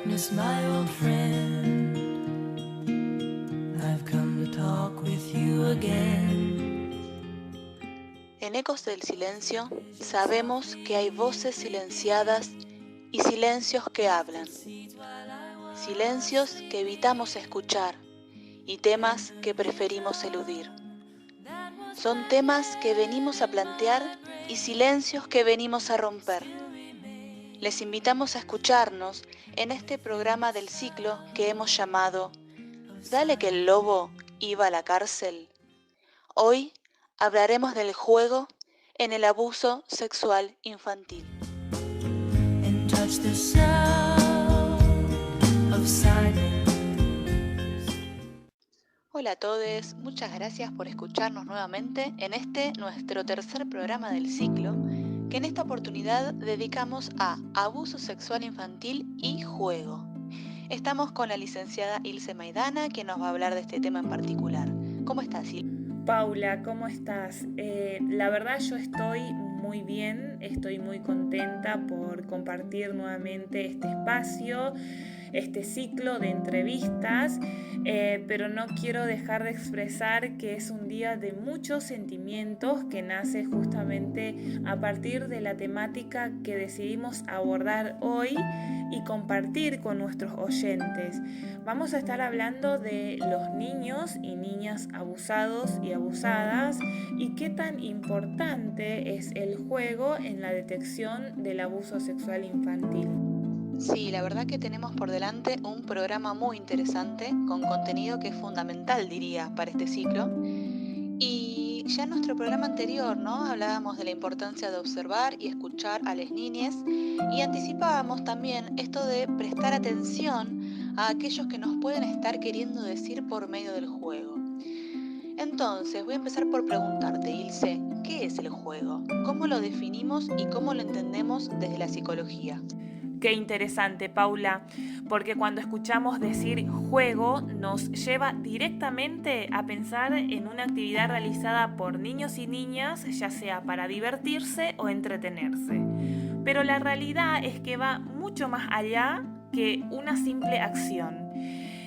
darkness, my old friend. I've come to talk with you again. En Ecos del Silencio sabemos que hay voces silenciadas y silencios que hablan. Silencios que evitamos escuchar y temas que preferimos eludir. Son temas que venimos a plantear y silencios que venimos a romper. Les invitamos a escucharnos en este programa del ciclo que hemos llamado Dale que el lobo iba a la cárcel. Hoy hablaremos del juego en el abuso sexual infantil. And touch the sound of silence. Hola a todos, muchas gracias por escucharnos nuevamente en nuestro tercer programa del ciclo, que en esta oportunidad dedicamos a abuso sexual infantil y juego. Estamos con la licenciada Ilse Maidana, que nos va a hablar de este tema en particular. ¿Cómo estás, Ilse? Paula, ¿cómo estás? La verdad yo estoy muy bien, estoy muy contenta por compartir nuevamente este espacio, este ciclo de entrevistas, pero no quiero dejar de expresar que es un día de muchos sentimientos que nace justamente a partir de la temática que decidimos abordar hoy y compartir con nuestros oyentes. Vamos a estar hablando de los niños y niñas abusados y abusadas y qué tan importante es el juego en la detección del abuso sexual infantil. Sí, la verdad que tenemos por delante un programa muy interesante, con contenido que es fundamental, diría, para este ciclo. Y ya en nuestro programa anterior, ¿no? Hablábamos de la importancia de observar y escuchar a las niñas y anticipábamos también esto de prestar atención a aquellos que nos pueden estar queriendo decir por medio del juego. Entonces, voy a empezar por preguntarte, Ilse, ¿qué es el juego? ¿Cómo lo definimos y cómo lo entendemos desde la psicología? Qué interesante, Paula, porque cuando escuchamos decir juego nos lleva directamente a pensar en una actividad realizada por niños y niñas, ya sea para divertirse o entretenerse. Pero la realidad es que va mucho más allá que una simple acción.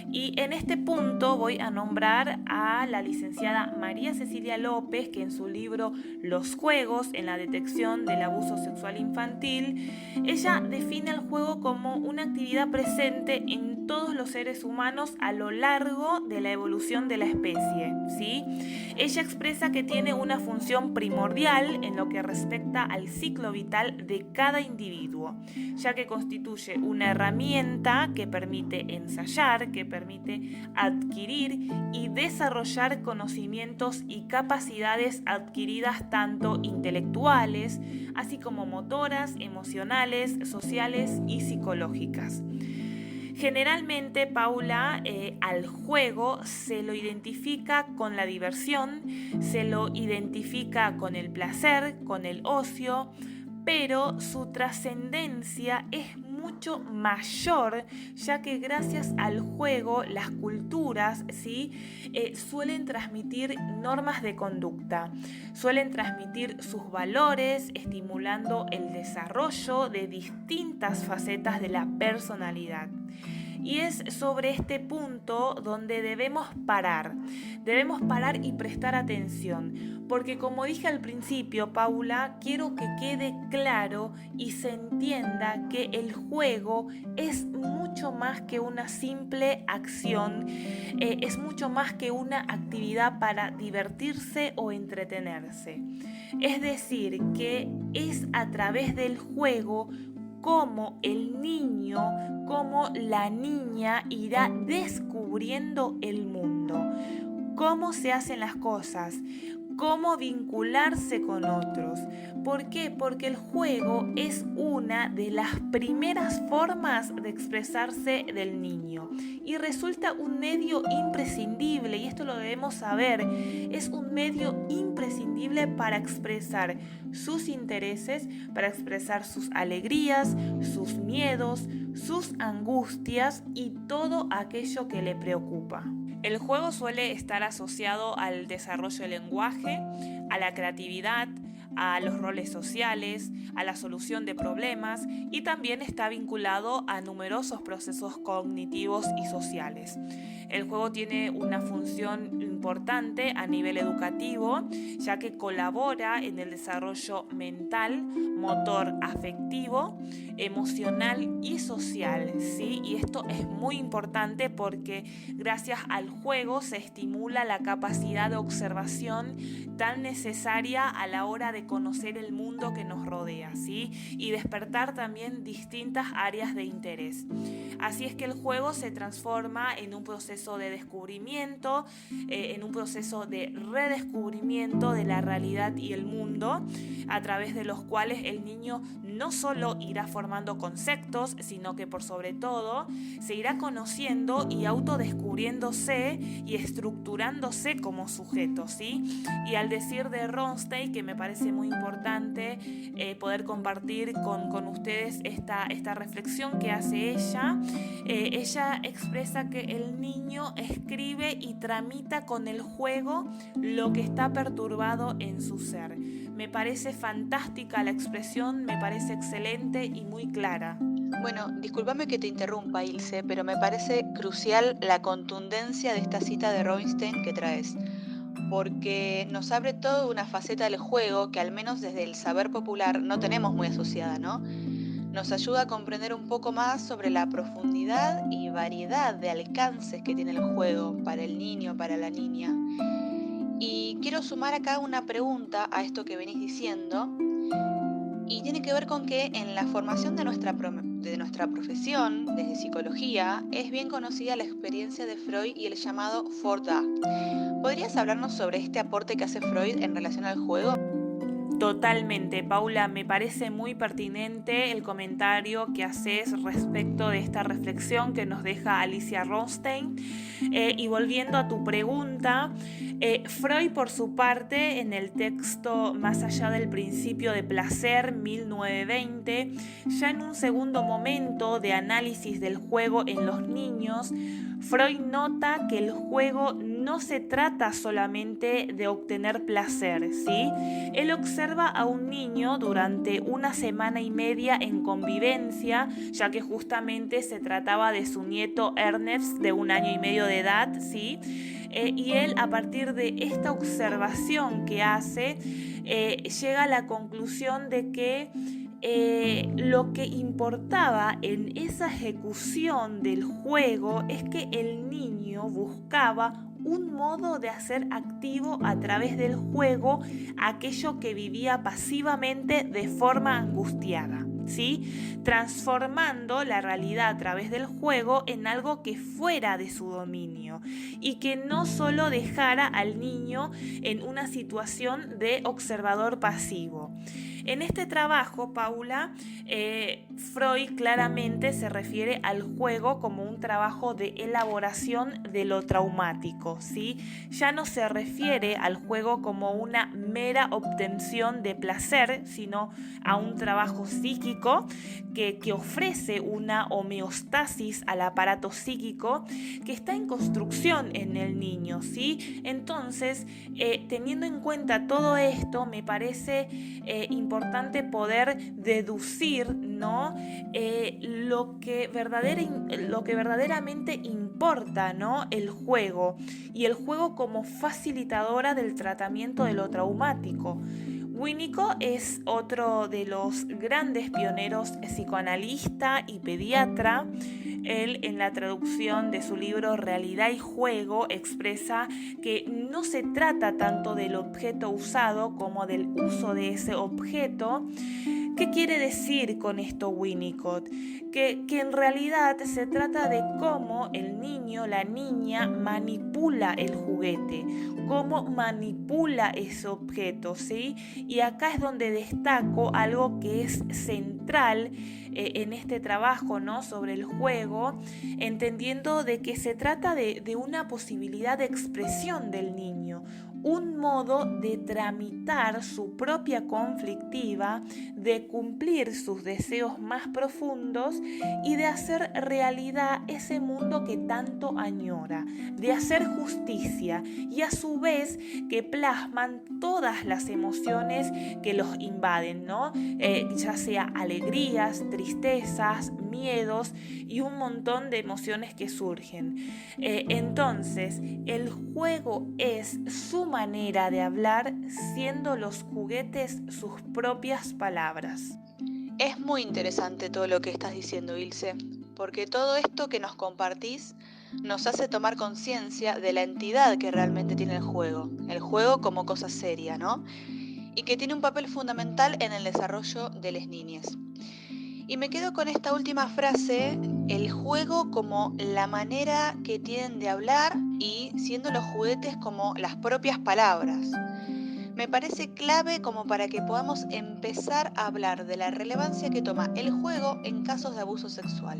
Y en este punto voy a nombrar a la licenciada María Cecilia López, que en su libro Los juegos en la detección del abuso sexual infantil, ella define el juego como una actividad presente en todos los seres humanos a lo largo de la evolución de la especie, ¿sí? Ella expresa que tiene una función primordial en lo que respecta al ciclo vital de cada individuo, ya que constituye una herramienta que permite ensayar, que permite adquirir y desarrollar conocimientos y capacidades adquiridas tanto intelectuales, así como motoras, emocionales, sociales y psicológicas. Generalmente, Paula, al juego se lo identifica con la diversión, se lo identifica con el placer, con el ocio, pero su trascendencia es mucho mayor, ya que gracias al juego las culturas, ¿sí? Suelen transmitir normas de conducta, suelen transmitir sus valores, estimulando el desarrollo de distintas facetas de la personalidad. Y es sobre este punto donde debemos parar y prestar atención, porque como dije al principio, Paula, quiero que quede claro y se entienda que el juego es mucho más que una simple acción, es mucho más que una actividad para divertirse o entretenerse. Es decir, que es a través del juego cómo el niño, cómo la niña irá descubriendo el mundo, cómo se hacen las cosas, cómo vincularse con otros. ¿Por qué? Porque el juego es una de las primeras formas de expresarse del niño y resulta un medio imprescindible, y esto lo debemos saber, es un medio imprescindible para expresar sus intereses, para expresar sus alegrías, sus miedos, sus angustias y todo aquello que le preocupa. El juego suele estar asociado al desarrollo del lenguaje, a la creatividad, a los roles sociales, a la solución de problemas y también está vinculado a numerosos procesos cognitivos y sociales. El juego tiene una función importante a nivel educativo, ya que colabora en el desarrollo mental, motor, afectivo, emocional y social, ¿sí? Y esto es muy importante porque gracias al juego se estimula la capacidad de observación tan necesaria a la hora de conocer el mundo que nos rodea, ¿sí? Y despertar también distintas áreas de interés. Así es que el juego se transforma en un proceso de descubrimiento, en un proceso de redescubrimiento de la realidad y el mundo, a través de los cuales el niño no solo irá formando conceptos, sino que por sobre todo se irá conociendo y autodescubriéndose y estructurándose como sujeto, ¿sí? Y al decir de Ronstein, que me parece muy importante poder compartir con ustedes esta reflexión que hace ella, ella expresa que el niño escribe y tramita con el juego lo que está perturbado en su ser. Me parece fantástica la expresión, me parece excelente y muy clara. Bueno, discúlpame que te interrumpa, Ilse, pero me parece crucial la contundencia de esta cita de Rubinstein que traes, porque nos abre toda una faceta del juego que al menos desde el saber popular no tenemos muy asociada, ¿no? Nos ayuda a comprender un poco más sobre la profundidad y variedad de alcances que tiene el juego para el niño, para la niña. Y quiero sumar acá una pregunta a esto que venís diciendo, y tiene que ver con que en la formación de nuestra profesión, desde psicología, es bien conocida la experiencia de Freud y el llamado Fort-A. ¿Podrías hablarnos sobre este aporte que hace Freud en relación al juego? Totalmente, Paula, me parece muy pertinente el comentario que haces respecto de esta reflexión que nos deja Alicia Ronstein. Y volviendo a tu pregunta, Freud por su parte en el texto Más allá del principio de placer 1920, ya en un segundo momento de análisis del juego en los niños, Freud nota que el juego no se trata solamente de obtener placer, ¿sí? Él observa a un niño durante una semana y media en convivencia, ya que justamente se trataba de su nieto Ernest de 1 año y medio de edad, ¿sí? Y él, a partir de esta observación que hace, llega a la conclusión de que lo que importaba en esa ejecución del juego es que el niño buscaba un modo de hacer activo a través del juego aquello que vivía pasivamente de forma angustiada, ¿sí? Transformando la realidad a través del juego en algo que fuera de su dominio y que no solo dejara al niño en una situación de observador pasivo. En este trabajo, Paula, Freud claramente se refiere al juego como un trabajo de elaboración de lo traumático, ¿sí? Ya no se refiere al juego como una mera obtención de placer, sino a un trabajo psíquico que ofrece una homeostasis al aparato psíquico que está en construcción en el niño, ¿sí? Entonces, teniendo en cuenta todo esto, me parece importante poder deducir, ¿no? Lo que verdaderamente importa, ¿no? El juego, y el juego como facilitadora del tratamiento de lo traumático. Winnicott es otro de los grandes pioneros psicoanalista y pediatra. Él, en la traducción de su libro Realidad y Juego, expresa que no se trata tanto del objeto usado como del uso de ese objeto. ¿Qué quiere decir con esto Winnicott? Que en realidad se trata de cómo el niño, la niña, manipula el juguete, cómo manipula ese objeto, ¿sí? Y acá es donde destaco algo que es central en este trabajo, ¿no? Sobre el juego, entendiendo de que se trata de una posibilidad de expresión del niño, un modo de tramitar su propia conflictiva, de cumplir sus deseos más profundos y de hacer realidad ese mundo que tanto añora, de hacer justicia y a su vez que plasman todas las emociones que los invaden, ¿no? Ya sea alegrías, tristezas, miedos y un montón de emociones que surgen. Entonces, el juego es su manera de hablar, siendo los juguetes sus propias palabras. Es muy interesante todo lo que estás diciendo, Ilse, porque todo esto que nos compartís nos hace tomar conciencia de la entidad que realmente tiene el juego como cosa seria, ¿no? Y que tiene un papel fundamental en el desarrollo de las niñas. Y me quedo con esta última frase, el juego como la manera que tienen de hablar y siendo los juguetes como las propias palabras. Me parece clave como para que podamos empezar a hablar de la relevancia que toma el juego en casos de abuso sexual.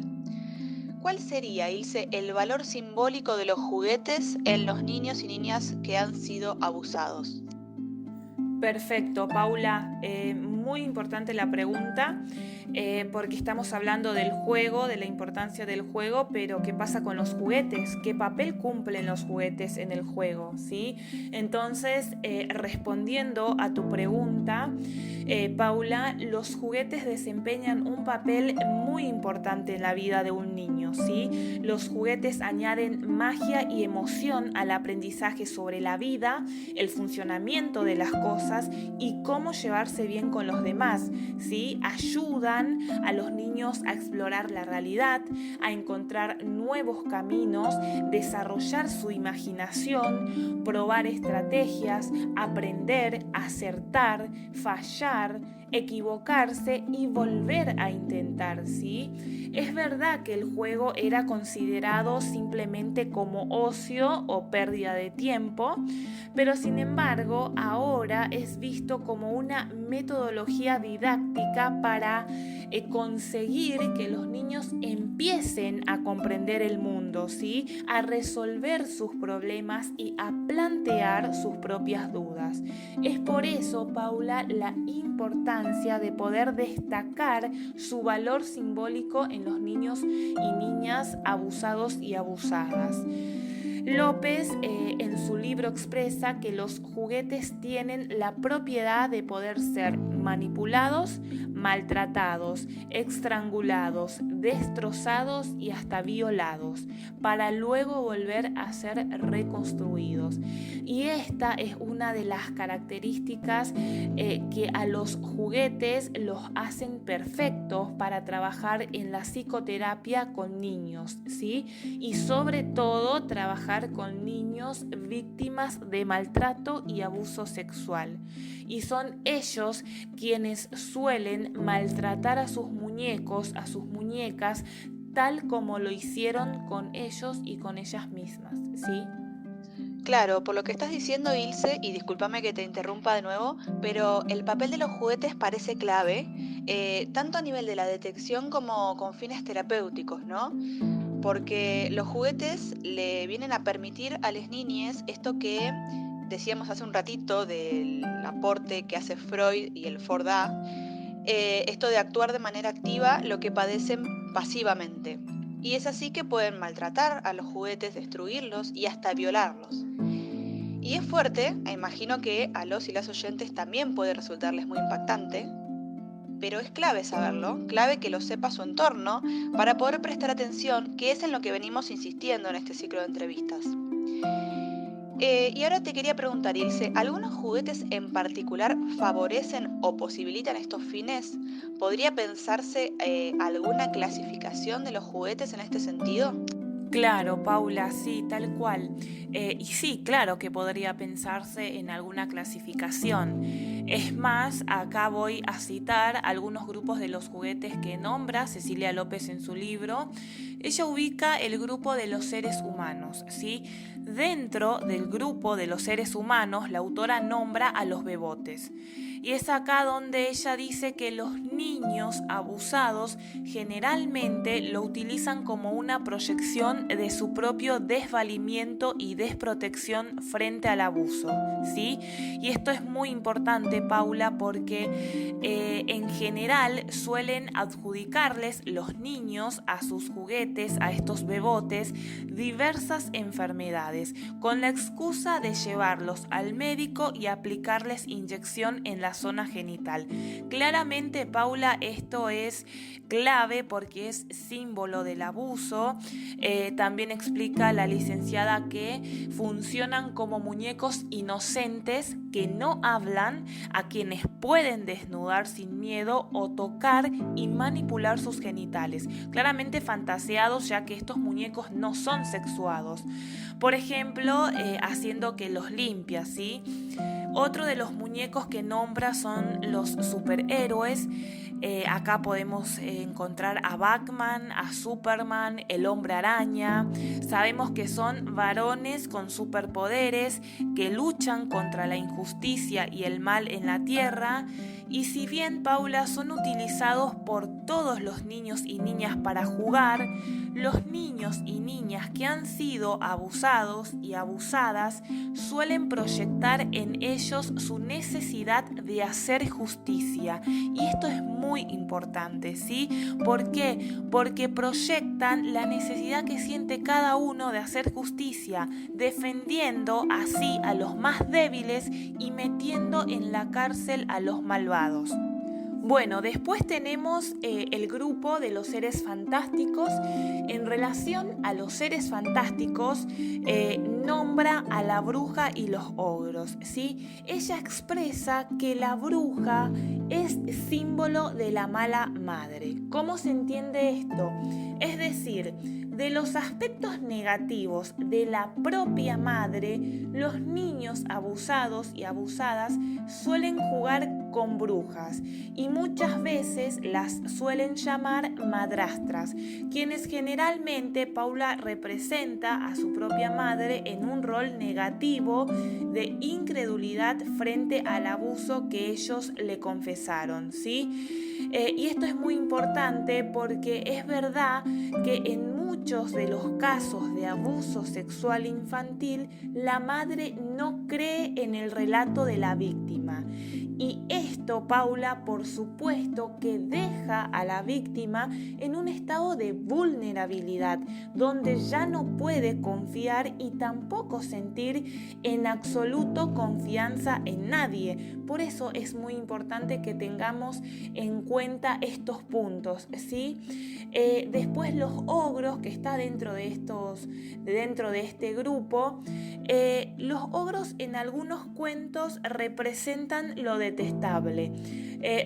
¿Cuál sería, Ilse, el valor simbólico de los juguetes en los niños y niñas que han sido abusados? Perfecto, Paula. Muy importante la pregunta, porque estamos hablando del juego, de la importancia del juego, pero ¿qué pasa con los juguetes? ¿Qué papel cumplen los juguetes en el juego? ¿Sí? Entonces, respondiendo a tu pregunta, Paula, los juguetes desempeñan un papel muy importante en la vida de un niño, ¿sí? Los juguetes añaden magia y emoción al aprendizaje sobre la vida, el funcionamiento de las cosas y cómo llevarse bien con los demás, ¿sí? Ayudan a los niños a explorar la realidad, a encontrar nuevos caminos, desarrollar su imaginación, probar estrategias, aprender, acertar, fallar, equivocarse y volver a intentar, ¿sí? Es verdad que el juego era considerado simplemente como ocio o pérdida de tiempo, pero sin embargo ahora es visto como una metodología didáctica para conseguir que los niños empiecen a comprender el mundo, ¿sí? A resolver sus problemas y a plantear sus propias dudas. Es por eso, Paula, la importancia de poder destacar su valor simbólico en los niños y niñas abusados y abusadas. López en su libro expresa que los juguetes tienen la propiedad de poder ser manipulados, maltratados, estrangulados, destrozados y hasta violados, para luego volver a ser reconstruidos. Y esta es una de las características que a los juguetes los hacen perfectos para trabajar en la psicoterapia con niños, ¿sí? Y sobre todo trabajar con niños víctimas de maltrato y abuso sexual. Y son ellos quienes suelen maltratar a sus muñecos, a sus muñecas, tal como lo hicieron con ellos y con ellas mismas, ¿sí? Claro, por lo que estás diciendo, Ilse, y discúlpame que te interrumpa de nuevo, pero el papel de los juguetes parece clave, tanto a nivel de la detección como con fines terapéuticos, ¿no? Porque los juguetes le vienen a permitir a las niñas esto que decíamos hace un ratito del aporte que hace Freud y el Fordá, esto de actuar de manera activa lo que padecen pasivamente. Y es así que pueden maltratar a los juguetes, destruirlos y hasta violarlos. Y es fuerte, e imagino que a los y las oyentes también puede resultarles muy impactante, pero es clave saberlo, clave que lo sepa su entorno para poder prestar atención, que es en lo que venimos insistiendo en este ciclo de entrevistas. Y ahora te quería preguntar, Ilse, ¿algunos juguetes en particular favorecen o posibilitan estos fines? ¿Podría pensarse alguna clasificación de los juguetes en este sentido? Claro, Paula, sí, tal cual. Y sí, claro que podría pensarse en alguna clasificación. Es más, acá voy a citar algunos grupos de los juguetes que nombra Cecilia López en su libro. Ella ubica el grupo de los seres humanos, ¿sí? Dentro del grupo de los seres humanos, la autora nombra a los bebotes. Y es acá donde ella dice que los niños abusados generalmente lo utilizan como una proyección de su propio desvalimiento y desprotección frente al abuso, ¿sí? Y esto es muy importante, Paula, porque en general suelen adjudicarles los niños a sus juguetes, a estos bebotes, diversas enfermedades, con la excusa de llevarlos al médico y aplicarles inyección en la zona genital. Claramente, Paula, esto es clave porque es símbolo del abuso. También explica la licenciada que funcionan como muñecos inocentes que no hablan, a quienes pueden desnudar sin miedo o tocar y manipular sus genitales. Claramente fantaseados, ya que estos muñecos no son sexuados. Por ejemplo, haciendo que los limpia, ¿sí? Otro de los muñecos que nombra son los superhéroes. Acá podemos encontrar a Batman, a Superman, el Hombre Araña. Sabemos que son varones con superpoderes que luchan contra la injusticia y el mal en la tierra. Y si bien, Paula, son utilizados por todos los niños y niñas para jugar, los niños y niñas que han sido abusados y abusadas suelen proyectar en ellos su necesidad de hacer justicia. Y esto es muy importante, ¿sí? ¿Por qué? Porque proyectan la necesidad que siente cada uno de hacer justicia, defendiendo así a los más débiles y metiendo en la cárcel a los malvados. Bueno, después tenemos el grupo de los seres fantásticos. En relación a los seres fantásticos, nombra a la bruja y los ogros, ¿sí? Ella expresa que la bruja es símbolo de la mala madre. ¿Cómo se entiende esto? Es decir, de los aspectos negativos de la propia madre, los niños abusados y abusadas suelen jugar con brujas y muchas veces las suelen llamar madrastras, quienes generalmente, Paula, representa a su propia madre en un rol negativo de incredulidad frente al abuso que ellos le confesaron, ¿sí? Y esto es muy importante porque es verdad que en muchos de los casos de abuso sexual infantil, la madre no cree en el relato de la víctima. Y esto, Paula, por supuesto que deja a la víctima en un estado de vulnerabilidad, donde ya no puede confiar y tampoco sentir en absoluto confianza en nadie. Por eso es muy importante que tengamos en cuenta estos puntos, ¿sí? Después los ogros, que está dentro de este grupo, los ogros en algunos cuentos representan lo detestable,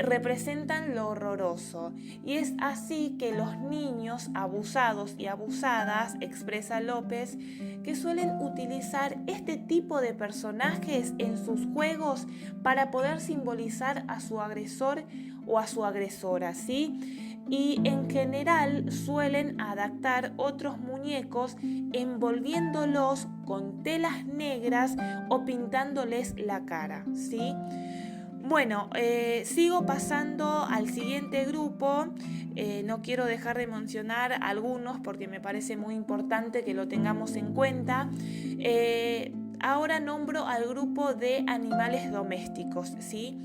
representan lo horroroso, y es así que los niños abusados y abusadas, expresa López, que suelen utilizar este tipo de personajes en sus juegos para poder simbolizar a su agresor o a su agresora, ¿sí? Y en general suelen adaptar otros muñecos envolviéndolos con telas negras o pintándoles la cara, ¿sí? Bueno, sigo pasando al siguiente grupo. No quiero dejar de mencionar algunos porque me parece muy importante que lo tengamos en cuenta. Ahora nombro al grupo de animales domésticos, ¿sí?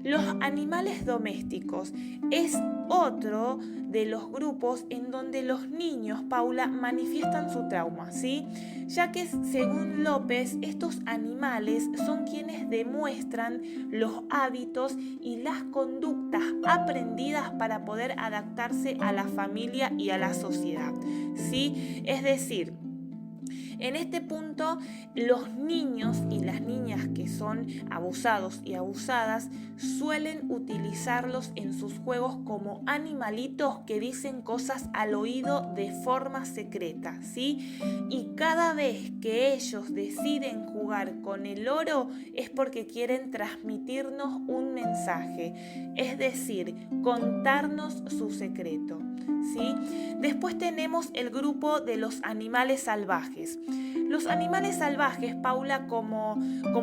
Los animales domésticos es otro de los grupos en donde los niños, Paula, manifiestan su trauma, ¿sí? Ya que, según López, estos animales son quienes demuestran los hábitos y las conductas aprendidas para poder adaptarse a la familia y a la sociedad, ¿sí? Es decir, En este punto, los niños y las niñas que son abusados y abusadas suelen utilizarlos en sus juegos como animalitos que dicen cosas al oído de forma secreta, ¿sí? Y cada vez que ellos deciden jugar con el oro es porque quieren transmitirnos un mensaje, es decir, contarnos su secreto, ¿sí? Después tenemos el grupo de los animales salvajes. Los animales salvajes, Paula, como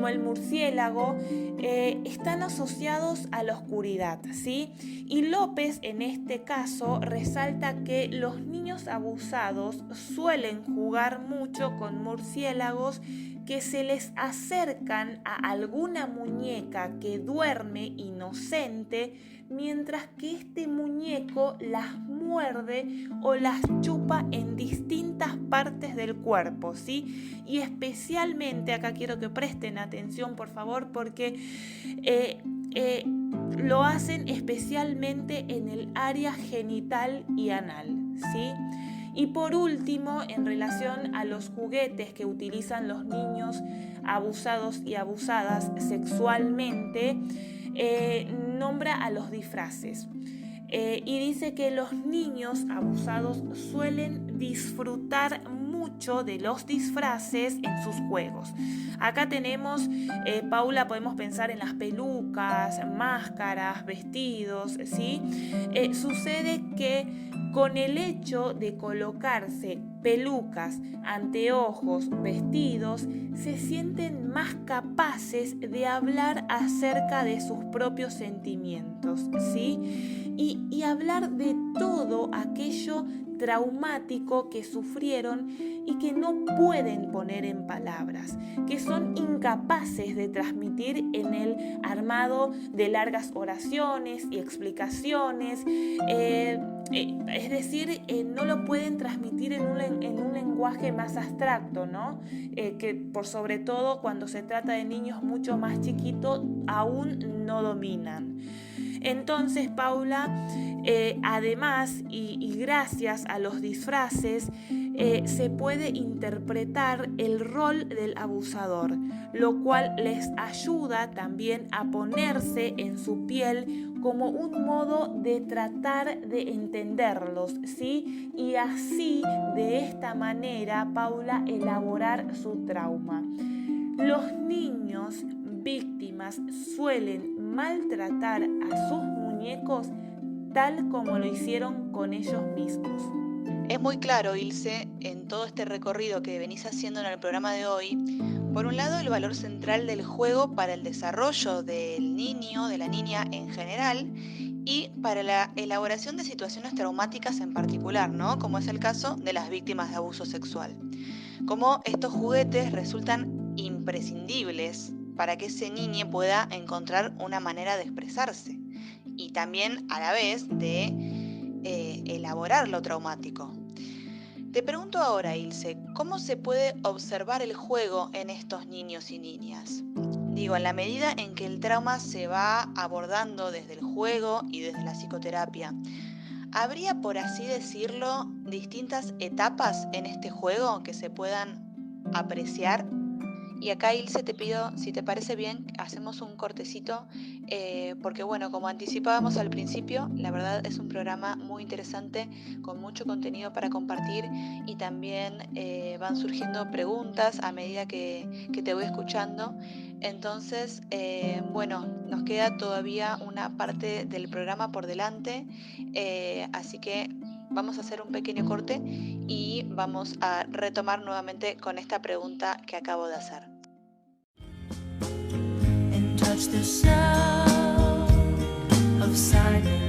el murciélago, están asociados a la oscuridad, ¿sí? Y López, en este caso, resalta que los niños abusados suelen jugar mucho con murciélagos que se les acercan a alguna muñeca que duerme inocente, mientras que este muñeco las muerde o las chupa en distintas partes del cuerpo, ¿sí? Y especialmente, acá quiero que presten atención, por favor, porque lo hacen especialmente en el área genital y anal, ¿sí? Y por último, en relación a los juguetes que utilizan los niños abusados y abusadas sexualmente, nombra a los disfraces. Y dice que los niños abusados suelen disfrutar mucho de los disfraces en sus juegos. Acá tenemos, Paula, podemos pensar en las pelucas, máscaras, vestidos, ¿sí? Sucede que con el hecho de colocarse pelucas, anteojos, vestidos, se sienten más capaces de hablar acerca de sus propios sentimientos, ¿sí? Y hablar de todo aquello traumático que sufrieron y que no pueden poner en palabras, que son incapaces de transmitir en el armado de largas oraciones y explicaciones, es decir, no lo pueden transmitir en un lenguaje más abstracto, ¿no? Que por sobre todo cuando se trata de niños mucho más chiquitos aún no dominan. Entonces, Paula, además y gracias a los disfraces, se puede interpretar el rol del abusador, lo cual les ayuda también a ponerse en su piel como un modo de tratar de entenderlos, ¿sí? Y así, de esta manera, Paula, elaborar su trauma. Los niños víctimas suelen maltratar a sus muñecos tal como lo hicieron con ellos mismos. Es muy claro, Ilse, en todo este recorrido que venís haciendo en el programa de hoy, por un lado el valor central del juego para el desarrollo del niño, de la niña en general, y para la elaboración de situaciones traumáticas en particular, ¿no? Como es el caso de las víctimas de abuso sexual. Cómo estos juguetes resultan imprescindibles para que ese niño pueda encontrar una manera de expresarse y también a la vez de elaborar lo traumático. Te pregunto ahora, Ilse, ¿cómo se puede observar el juego en estos niños y niñas? Digo, en la medida en que el trauma se va abordando desde el juego y desde la psicoterapia, ¿habría, por así decirlo, distintas etapas en este juego que se puedan apreciar? Y acá, Ilse, te pido, si te parece bien, hacemos un cortecito, porque bueno, como anticipábamos al principio, la verdad es un programa muy interesante, con mucho contenido para compartir y también van surgiendo preguntas a medida que te voy escuchando. Entonces, bueno, nos queda todavía una parte del programa por delante, así que vamos a hacer un pequeño corte y vamos a retomar nuevamente con esta pregunta que acabo de hacer. And touch the sound of silence.